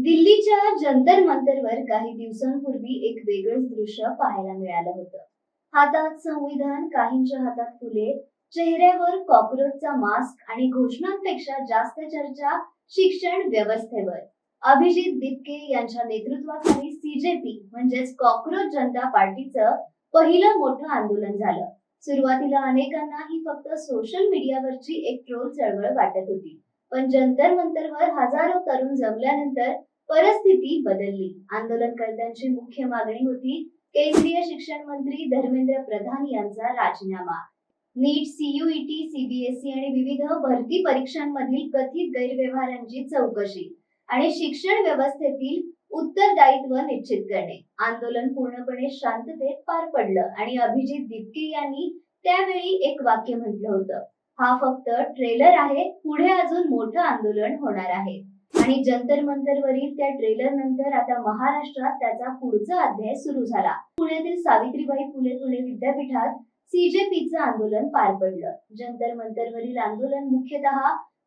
दिल्लीच्या जंतर मंतरवर काही दिवसांपूर्वी एक वेगळंच दृश्य पाहायला मिळालं होतं. हातात संविधान, काहींच्या हातात फुले, चेहऱ्यावर कॉक्रोचचा मास्क आणि घोषणांपेक्षा जास्त चर्चा शिक्षण व्यवस्थेवर. अभिजित दिपके यांच्या नेतृत्वाखाली सीजेपी म्हणजेच कॉक्रोच जनता पार्टीचं पहिलं मोठं आंदोलन झालं. सुरुवातीला अनेकांना ही फक्त सोशल मीडियावरची एक ट्रोल चळवळ वाटत होती, पण जंतर मंतरवर हजारो तरुण जमल्यानंतर परिस्थिती बदलली. आंदोलनकर्त्यांची मुख्य मागणी होती केंद्रीय शिक्षण मंत्री धर्मेंद्र प्रधान यांचा राजीनामा. नीट, सीयूईटी, सीबीएसई आणि विविध भरती परीक्षांमधील कथित गैरव्यवहारांची चौकशी आणि शिक्षण व्यवस्थेतील उत्तरदायित्व निश्चित करणे. आंदोलन पूर्णपणे शांततेत पार पडलं आणि अभिजित दिपके यांनी त्यावेळी एक वाक्य म्हटलं होतं, हा फक्त ट्रेलर आहे, पुढे अजून मोठं आंदोलन होणार आहे. आणि जंतर मंतरवरील त्या ट्रेलर नंतर आता महाराष्ट्रात त्याचा पुढचा अध्याय सुरू झाला. पुण्यातील सावित्रीबाई फुले पुणे विद्यापीठात सीजेपीचं आंदोलन पार पडलं. जंतर मंतरवरील आंदोलन मुख्यतः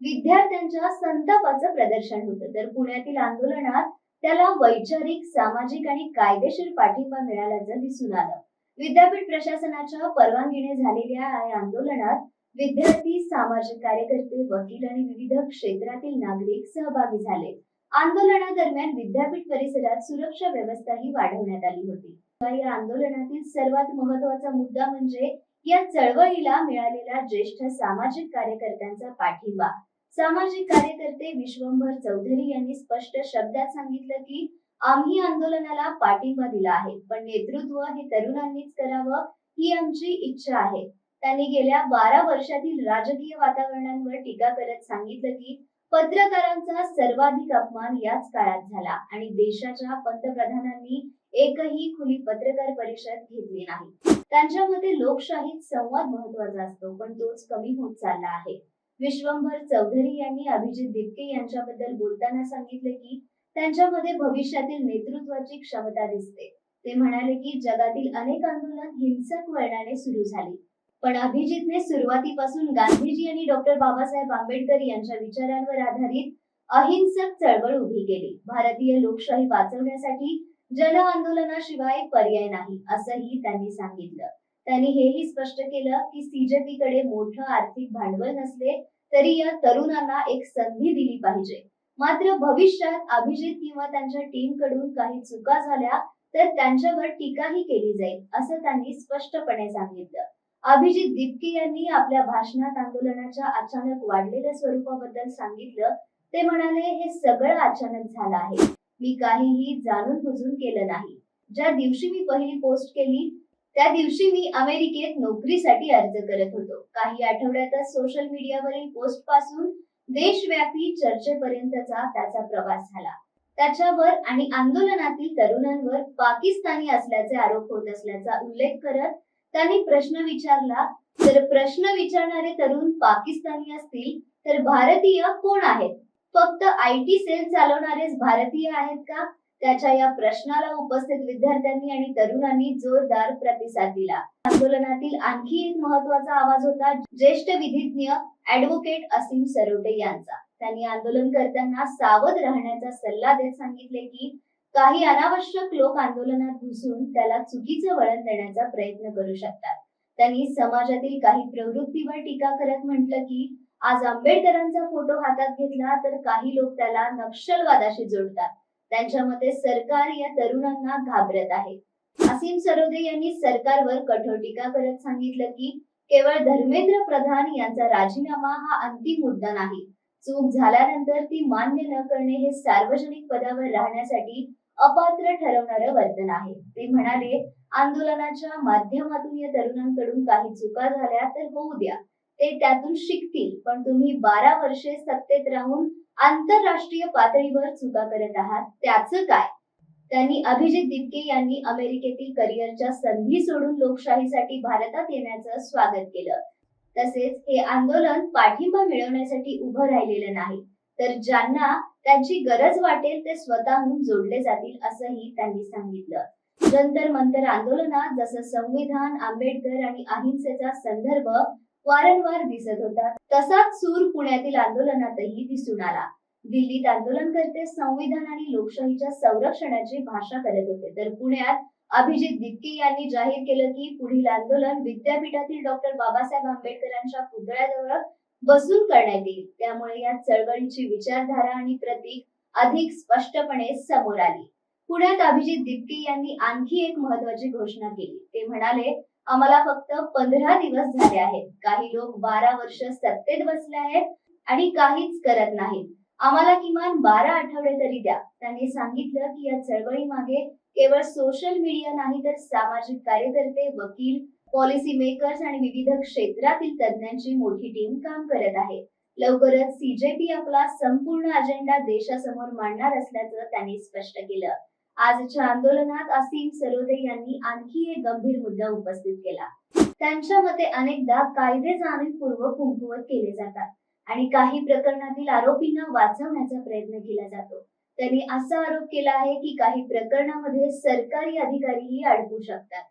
विद्यार्थ्यांच्या संतापाचं प्रदर्शन होतं, तर पुण्यातील आंदोलनात त्याला वैचारिक, सामाजिक आणि कायदेशीर पाठिंबा मिळाल्याचं दिसून आलं. विद्यापीठ प्रशासनाच्या परवानगीने झालेल्या या आंदोलनात विद्यार्थी, सामाजिक कार्यकर्ते, वकील आणि विविध क्षेत्रातील नागरिक सहभागी झाले. आंदोलनादरम्यान विद्यापीठ परिसरात सुरक्षा व्यवस्थाही वाढवण्यात आली होती. या आंदोलनातील सर्वात महत्त्वाचा मुद्दा म्हणजे या चळवळीला मिळालेला ज्येष्ठ सामाजिक कार्यकर्त्यांचा पाठिंबा. सामाजिक कार्यकर्ते विश्वंभर चौधरी यांनी स्पष्ट शब्दात सांगितलं की आम्ही आंदोलनाला पाठिंबा दिला आहे, पण नेतृत्व हे तरुणांनीच करावं ही आमची इच्छा आहे. त्यांनी गेल्या 12 वर्षातील राजकीय वातावरणावर टीका करत सांगितलं की पत्रकारांचा सर्वाधिक अपमान याच काळात झाला आणि देशाच्या पंतप्रधानांनी एकही खुली पत्रकार परिषद घेतली नाही. त्यांच्या मते लोकशाहीत संवाद महत्वाचा असतो, पण तोच कमी होत चालला आहे. विश्वंभर चौधरी यांनी अभिजित दिपके यांच्याबद्दल बोलताना सांगितले की त्यांच्यामध्ये भविष्यातील नेतृत्वाची क्षमता दिसते. ते म्हणाले की जगातील अनेक आंदोलन हिंसक वळणाने सुरू झाली, पण अभिजितने सुरुवातीपासून गांधीजी आणि डॉक्टर बाबासाहेब आंबेडकर यांच्या विचारांवर आधारित अहिंसक चळवळ उभी केली. भारतीय लोकशाही वाचवण्यासाठी जन आंदोलनाशिवाय पर्याय नाही, असंही त्यांनी सांगितलं. त्यांनी हेही स्पष्ट केलं की सीजेपी कडे मोठं आर्थिक भांडवल नसले तरी या तरुणांना एक संधी दिली पाहिजे. मात्र भविष्यात अभिजित किंवा त्यांच्या टीम कडून काही चुका झाल्या तर त्यांच्यावर टीकाही केली जाईल, असं त्यांनी स्पष्टपणे सांगितलं. अभिजित दिपके यांनी आपल्या भाषणात आंदोलनाच्या अचानक वाढलेल्या स्वरूपाबद्दल सांगितलं. ते म्हणाले, हे सगळं अचानक झालं आहे. मी काहीही जाणून बुजून केलं नाही. ज्या दिवशी मी पहिली पोस्ट केली त्या दिवशी मी अमेरिकेत नोकरीसाठी अर्ज करत होतो. काही आठवड्यातच सोशल मीडियावरील पोस्ट पासून देशव्यापी चर्चेपर्यंतचा त्याचा प्रवास झाला. त्याच्यावर आणि आंदोलनातील तरुणांवर पाकिस्तानी असल्याचे आरोप होत असल्याचा उल्लेख करत त्यांनी प्रश्न विचारला, जर प्रश्न विचारणारे तरुण पाकिस्तानी असतील तर भारतीय कोण आहेत? फक्त आयटी सेल चालवणारेच भारतीय आहेत का? त्याच्या या प्रश्नाला उपस्थित विद्यार्थ्यांनी आणि तरुणांनी जोरदार प्रतिसाद दिला. आंदोलनातील आणखी एक महत्त्वाचा आवाज होता ज्येष्ठ विधिज्ञ ॲडव्होकेट असीम सरोटे यांचा. त्यांनी आंदोलनकर्त्यांना सावध राहण्याचा सल्ला देत सांगितले की काही अनावश्यक लोक आंदोलनात घुसून त्याला चुकीचं वळण देण्याचा प्रयत्न करू शकतात. त्यांनी समाजातील काही प्रवृत्तीवर टीका करत म्हटलं की आज आंबेडकरांचा फोटो हातात घेतला तर काही लोक त्याला नक्षलवादाशी जोडतात. त्यांच्या मते सरकार या तरुणांना घाबरत आहे. असीम सरोदे यांनी सरकारवर कठोर टीका करत सांगितलं की केवळ धर्मेंद्र प्रधान यांचा राजीनामा हा अंतिम मुद्दा नाही. चूक झाल्यानंतर ती मान्य न करणे हे सार्वजनिक पदावर राहण्यासाठी अपात्र ठरवणारं वर्तन आहे. ते म्हणाले, आंदोलनाच्या माध्यमातून या तरुणांकडून काही चुका झाल्या तर होऊ द्या, ते त्यातून शिकतील, पण तुम्ही 12 वर्षे सत्तेत राहून आंतरराष्ट्रीय पातळीवर चुका करत आहात, त्याचं काय? त्यांनी अभिजित दिपके यांनी अमेरिकेतील करिअरच्या संधी सोडून लोकशाहीसाठी भारतात येण्याचं स्वागत केलं. तसेच हे आंदोलन पाठिंबा मिळवण्यासाठी उभं राहिलेलं नाही, तर ज्यांना त्यांची गरज वाटेल ते स्वतःहून जोडले जातील, असंही त्यांनी सांगितलं. जंतर मंतर आंदोलनात जसं संविधान, आंबेडकर आणि अहिंसेचा संदर्भ वारंवार दिसत होता, तसाच सूर पुण्यातील आंदोलनातही दिसून आला. दिल्लीत आंदोलनकर्ते संविधान आणि लोकशाहीच्या संरक्षणाची भाषा करत होते, तर पुण्यात अभिजित दिपके यांनी जाहीर केलं की पुढील आंदोलन विद्यापीठातील डॉक्टर बाबासाहेब आंबेडकरांच्या पुतळ्याजवळ बसून करण्यात येईल. त्यामुळे या चळवळीची विचारधारा आणि प्रतीक अधिक स्पष्टपणे समोर आली. पुण्यात अभिजित दिपके यांनी आणखी एक महत्वाची घोषणा केली. ते म्हणाले, आम्हाला फक्त 15 दिवस झाले आहेत. काही लोक 12 वर्ष सत्तेत बसले आहेत आणि काहीच करत नाहीत. आम्हाला किमान 12 आठवडे तरी द्या. त्यांनी सांगितलं की या चळवळी मागे केवळ सोशल मीडिया नाही, तर सामाजिक कार्यकर्ते, वकील, पॉलिसी मेकर्स आणि विविध क्षेत्रातील तज्ञांची मोठी टीम काम करत आहे. लवकरच सीजेपी आपला संपूर्ण अजेंडा देशासमोर मांडणार असल्याचं त्यांनी स्पष्ट केलं. आजच्या आंदोलनात असीम सरोदे यांनी आणखी एक गंभीर मुद्दा उपस्थित केला. त्यांच्या मते अनेकदा कायदे जाणीवपूर्वक कमकुवत केले जातात आणि काही प्रकरणातील आरोपींना वाचवण्याचा प्रयत्न केला जातो. त्यांनी असा आरोप केला आहे की काही प्रकरणामध्ये सरकारी अधिकारीही अडकू शकतात.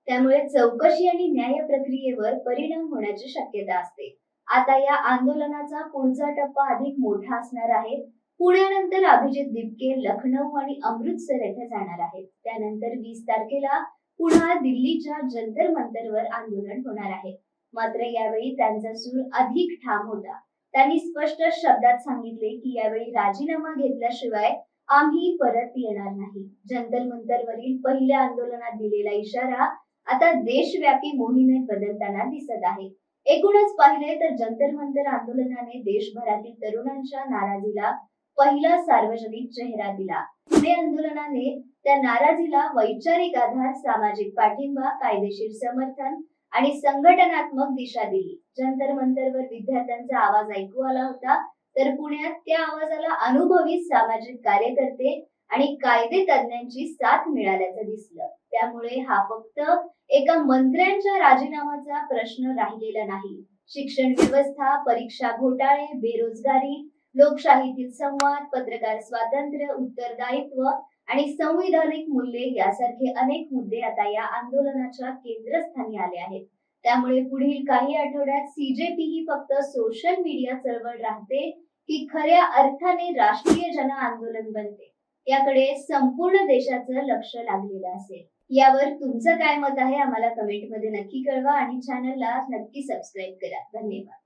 त्यामुळे चौकशी आणि न्याय प्रक्रियेवर परिणाम होण्याची शक्यता असते. आता या आंदोलनाचा पुढचा टप्पा अधिक मोठा असणार आहे. पुण्यानंतर अभिजित दिपके लखनौ आणि अमृतसर येथे जाणार आहेत. त्यानंतर 20 तारखेला पुन्हा दिल्लीच्या जंतर मंतरवर आंदोलन होणार आहे. मात्र यावेळी त्यांचा सूर अधिक ठाम होता. त्यांनी स्पष्ट शब्दात सांगितले की यावेळी राजीनामा घेतल्याशिवाय आम्ही परत येणार नाही. जंतर मंतरवरील पहिल्या आंदोलनात दिलेला इशारा आता देशव्यापी मोहिमेत बदलताना दिसत आहे. एकूणच पाहिले तर जंतर मंतर आंदोलनाने देशभरातील तरुणांच्या नाराजीला पहिला सार्वजनिक चेहरा दिला. पुणे आंदोलनाने त्या नाराजीला वैचारिक आधार, सामाजिक पाठिंबा, कायदेशीर समर्थन आणि संघटनात्मक दिशा दिली. जंतर मंतरवर विद्यार्थ्यांचा आवाज ऐकू आला होता, तर पुण्यात त्या आवाजाला अनुभवी सामाजिक कार्यकर्ते आणि कायदे तज्ञांची साथ मिळाल्याचं दिसलं. त्यामुळे हा फक्त एका मंत्र्यांच्या राजीनामाचा प्रश्न राहिलेला नाही. शिक्षण व्यवस्था, परीक्षा घोटाळे, बेरोजगारी, लोकशाहीतील संवाद, पत्रकार स्वातंत्र्य, उत्तरदायित्व आणि संविधानिक मूल्ये यासारखे अनेक मुद्दे आता या आंदोलनाच्या केंद्रस्थानी आले आहेत. त्यामुळे पुढील काही आठवड्यात सीजेपी ही फक्त सोशल मीडिया चळवळ राहते की खऱ्या अर्थाने राष्ट्रीय जन आंदोलन बनते, याकडे संपूर्ण देशाचं लक्ष लागलेलं असेल. यावर तुमचं काय मत आहे आम्हाला कमेंटमध्ये नक्की कळवा आणि चॅनलला नक्की सबस्क्राईब करा. धन्यवाद.